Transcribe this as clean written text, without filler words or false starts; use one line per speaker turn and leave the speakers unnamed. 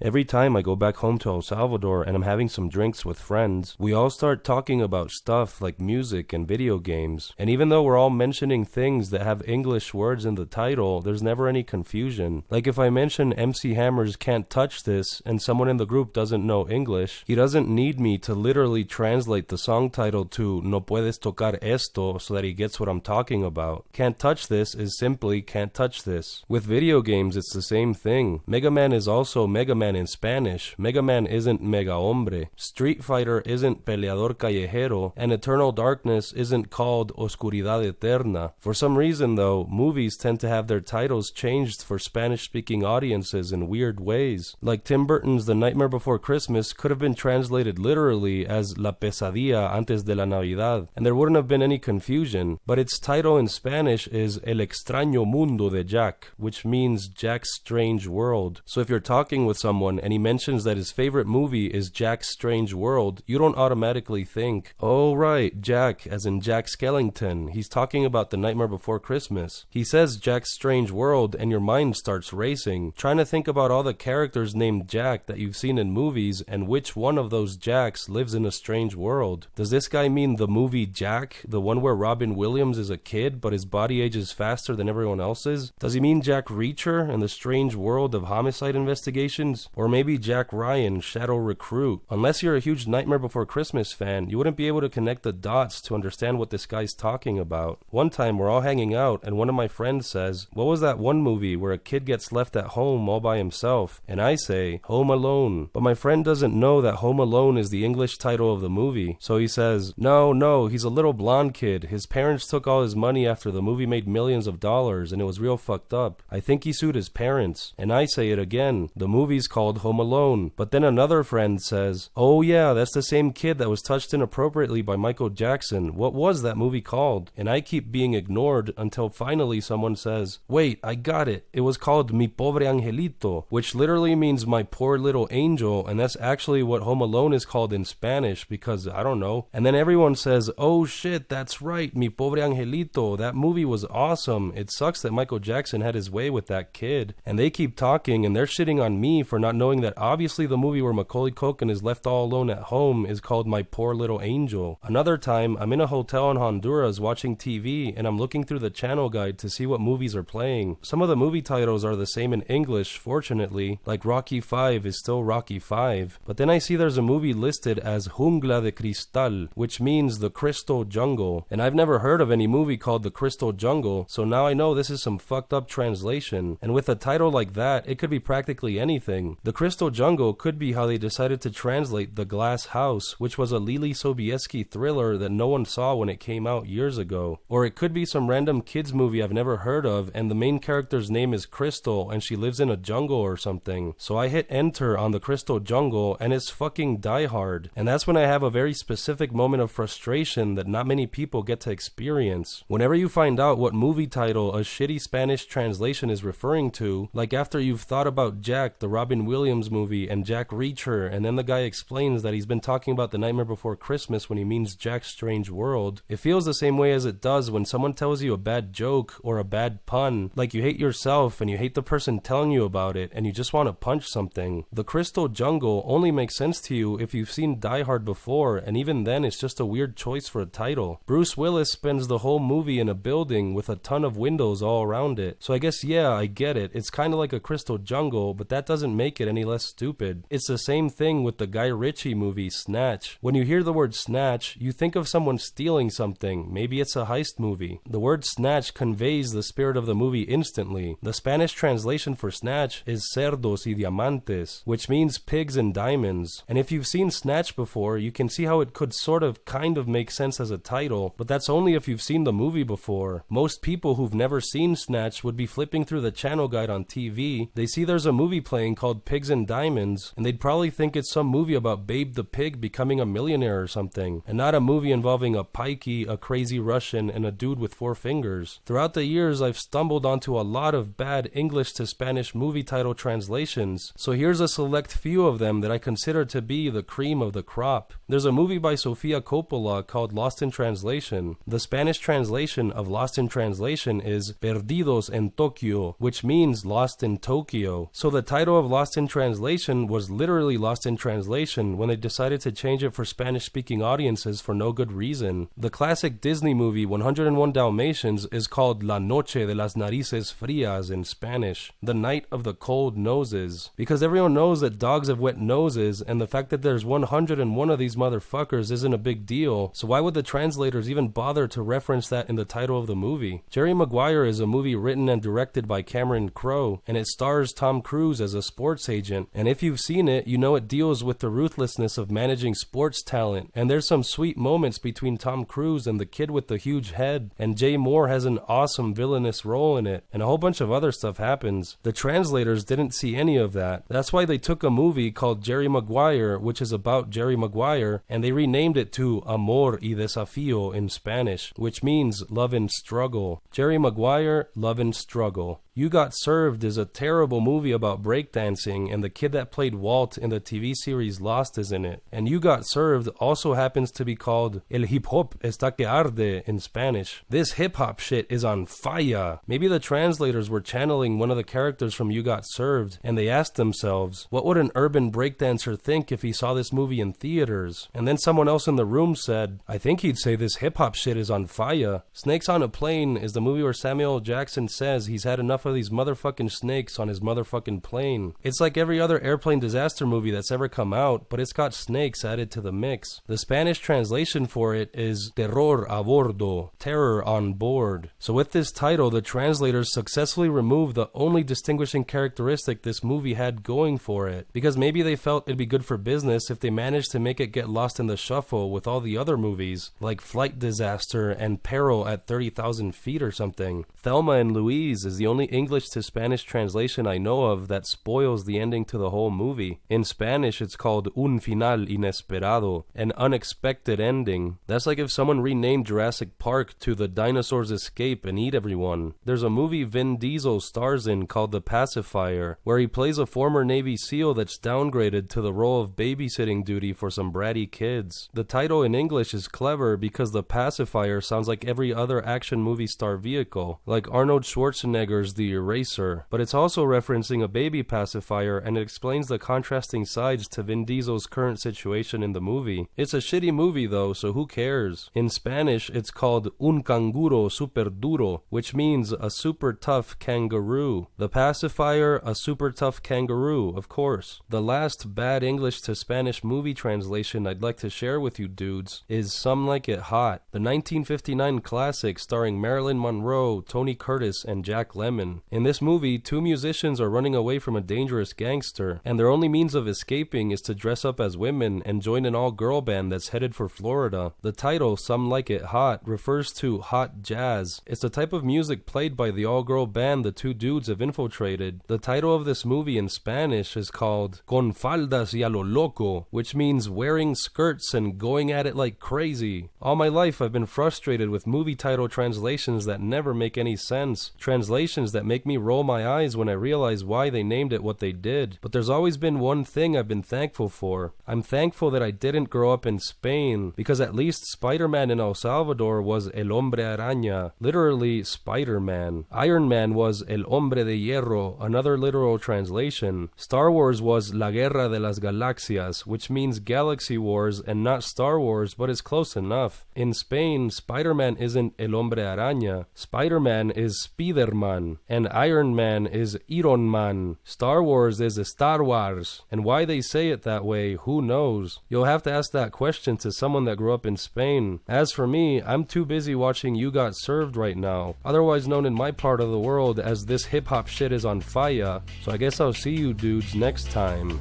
Every time I go back home to El Salvador and I'm having some drinks with friends, we all start talking about stuff like music and video games. And even though we're all mentioning things that have English words in the title, there's never any confusion. Like if I mention MC Hammer's Can't Touch This and someone in the group doesn't know English, he doesn't need me to literally translate the song title to No puedes tocar esto so that he gets what I'm talking about. Can't touch this is simply can't touch this. With video games, it's the same thing. Mega Man is also Mega Man in Spanish. Mega Man isn't Mega Hombre. Street Fighter isn't Peleador Callejero, and Eternal Darkness isn't called Oscuridad Eterna. For some reason though, movies tend to have their titles changed for Spanish-speaking audiences in weird ways. Like Tim Burton's The Nightmare Before Christmas could have been translated literally as La Pesadilla Antes de la Navidad, and there wouldn't have been any confusion, but its title in Spanish is El Extraño Mundo de Jack, which means Jack's Strange World. So if you're talking with someone and he mentions that his favorite movie is Jack's Strange World, you don't automatically think, oh right, Jack as in Jack Skellington, he's talking about The Nightmare Before Christmas. He says Jack's Strange World and your mind starts racing, trying to think about all the characters named Jack that you've seen in movies and which one of those Jacks lives in a strange world. Does this guy mean the movie Jack, the one where Robin Williams is a kid but his body ages faster than everyone else's? Does he mean Jack Reacher and the strange world of homicide investigations? Or maybe Jack Ryan, Shadow Recruit? Unless you're a huge Nightmare Before Christmas fan, you wouldn't be able to connect the dots to understand what this guy's talking about. One time we're all hanging out and one of my friends says, what was that one movie where a kid gets left at home all by himself? And I say, Home Alone. But my friend doesn't know that Home Alone is the English title of the movie. So he says, no, he's a little blonde kid. His parents took all his money after the movie made millions of dollars and it was real fucked up. I think he sued his parents. And I say it again, the movie's called Home Alone. But then another friend says, oh yeah, that's the same kid that was touched inappropriately by Michael Jackson. What was that movie called? And I keep being ignored until finally someone says, wait, I got it. It was called Mi Pobre Angelito, which literally means my poor little angel, and that's actually what Home Alone is called in Spanish because, I don't know. And then everyone says, oh shit, that's right, Mi Pobre Angelito, that movie was awesome. It sucks that Michael Jackson had his way with that kid. And they keep talking and they're shitting on me for not knowing that obviously the movie where Macaulay Culkin is left all alone at home is called My Poor Little Angel. Another time, I'm in a hotel in Honduras watching TV and I'm looking through the channel guide to see what movies are playing. Some of the movie titles are the same in English, fortunately, like Rocky 5 is still Rocky 5. But then I see there's a movie listed as Jungla de Cristal, which means the Crystal Jungle. And I've never heard of any movie called the Crystal Jungle, so now I know this is some fucked up translation. And with a title like that, it could be practically anything. The Crystal Jungle could be how they decided to translate The Glass House, which was a Lily Sobieski thriller that no one saw when it came out years ago. Or it could be some random kids movie I've never heard of and the main character's name is Crystal and she lives in a jungle or something. So I hit enter on the Crystal Jungle and it's fucking Die Hard. And that's when I have a very specific moment of frustration that not many people get to experience. Whenever you find out what movie title a shitty Spanish translation is referring to, like after you've thought about Jack, the Robin Williams movie, and Jack Reacher, and then the guy explains that he's been talking about The Nightmare Before Christmas when he means Jack's Strange World, it feels the same way as it does when someone tells you a bad joke or a bad pun, like you hate yourself and you hate the person telling you about it and you just want to punch something. The Crystal Jungle only makes sense to you if you've seen Die Hard before, and even then it's just a weird choice for a title. Bruce Willis spends the whole movie in a building with a ton of windows all around it, so I guess yeah, I get it. It's kind of like a Crystal Jungle, but that doesn't make it any less stupid. It's the same thing with the Guy Ritchie movie Snatch. When you hear the word snatch, you think of someone stealing something. Maybe it's a heist movie. The word snatch conveys the spirit of the movie instantly. The Spanish translation for snatch is cerdos y diamantes, which means pigs and diamonds. And if you've seen Snatch before, you can see how it could sort of kind of make sense as a title, but that's only if you've seen the movie before. Most people who've never seen Snatch would be flipping through the channel guide on TV. They see there's a movie playing called Pigs and Diamonds, and they'd probably think it's some movie about Babe the Pig becoming a millionaire or something, and not a movie involving a pikey, a crazy Russian, and a dude with 4 fingers. Throughout the years, I've stumbled onto a lot of bad English to Spanish movie title translations, so here's a select few of them that I consider to be the cream of the crop. There's a movie by Sofia Coppola called Lost in Translation. The Spanish translation of Lost in Translation is Perdidos en Tokio, which means Lost in Tokyo. So the title of Lost Lost in Translation was literally Lost in Translation when they decided to change it for Spanish-speaking audiences for no good reason. The classic Disney movie 101 Dalmatians is called La Noche de las Narices Frías in Spanish, the night of the cold noses, because everyone knows that dogs have wet noses, and the fact that there's 101 of these motherfuckers isn't a big deal, so why would the translators even bother to reference that in the title of the movie? Jerry Maguire is a movie written and directed by Cameron Crowe, and it stars Tom Cruise as a sports agent, and if you've seen it, you know it deals with the ruthlessness of managing sports talent, and there's some sweet moments between Tom Cruise and the kid with the huge head, and Jay Moore has an awesome villainous role in it, and a whole bunch of other stuff happens. The translators didn't see any of that. That's why they took a movie called Jerry Maguire, which is about Jerry Maguire, and they renamed it to Amor y Desafío in Spanish, which means love and struggle. Jerry Maguire, love and struggle. You Got Served is a terrible movie about breakdancing, and the kid that played Walt in the TV series Lost is in it. And You Got Served also happens to be called El Hip Hop Está que Arde in Spanish. This hip hop shit is on fire. Maybe the translators were channeling one of the characters from You Got Served, and they asked themselves, what would an urban breakdancer think if he saw this movie in theaters? And then someone else in the room said, I think he'd say this hip hop shit is on fire. Snakes on a Plane is the movie where Samuel L. Jackson says he's had enough of these motherfucking snakes on his motherfucking plane. It's like every other airplane disaster movie that's ever come out, but it's got snakes added to the mix. The Spanish translation for it is Terror a Bordo, terror on board. So with this title, the translators successfully removed the only distinguishing characteristic this movie had going for it, because maybe they felt it'd be good for business if they managed to make it get lost in the shuffle with all the other movies, like Flight Disaster and Peril at 30,000 Feet or something. Thelma and Louise is the only English to Spanish translation I know of that spoils the ending to the whole movie. In Spanish, it's called Un Final Inesperado, an unexpected ending. That's like if someone renamed Jurassic Park to The Dinosaurs Escape and Eat Everyone. There's a movie Vin Diesel stars in called The Pacifier, where he plays a former Navy SEAL that's downgraded to the role of babysitting duty for some bratty kids. The title in English is clever because The Pacifier sounds like every other action movie star vehicle, like Arnold Schwarzenegger's The Eraser, but it's also referencing a baby pacifier, and it explains the contrasting sides to Vin Diesel's current situation in the movie. It's a shitty movie though, so who cares? In Spanish, it's called Un Canguro Super Duro, which means a super tough kangaroo. The Pacifier, a super tough kangaroo, of course. The last bad English to Spanish movie translation I'd like to share with you dudes is Some Like It Hot, the 1959 classic starring Marilyn Monroe, Tony Curtis, and Jack Lemmon. In this movie, two musicians are running away from a dangerous gangster, and their only means of escaping is to dress up as women and join an all-girl band that's headed for Florida. The title, Some Like It Hot, refers to hot jazz. It's the type of music played by the all-girl band the two dudes have infiltrated. The title of this movie in Spanish is called Con Faldas y a lo Loco, which means wearing skirts and going at it like crazy. All my life I've been frustrated with movie title translations that never make any sense. Translations that make me roll my eyes when I realize why they named it what they did. But there's always been one thing I've been thankful for. I'm thankful that I didn't grow up in Spain, because at least Spider-Man in El Salvador was El Hombre Araña, literally Spider-Man. Iron Man was El Hombre de Hierro, another literal translation. Star Wars was La Guerra de las Galaxias, which means Galaxy Wars and not Star Wars, but it's close enough. In Spain, Spider-Man isn't El Hombre Araña. Spider-Man is Spiderman, and Iron Man is Iron Man. Star Wars is Star Wars, and why they say it that way, who knows? You'll have to ask that question to someone that grew up in Spain. As for me, I'm too busy watching You Got Served right now, otherwise known in my part of the world as This Hip Hop Shit Is on Fire, so I guess I'll see you dudes next time.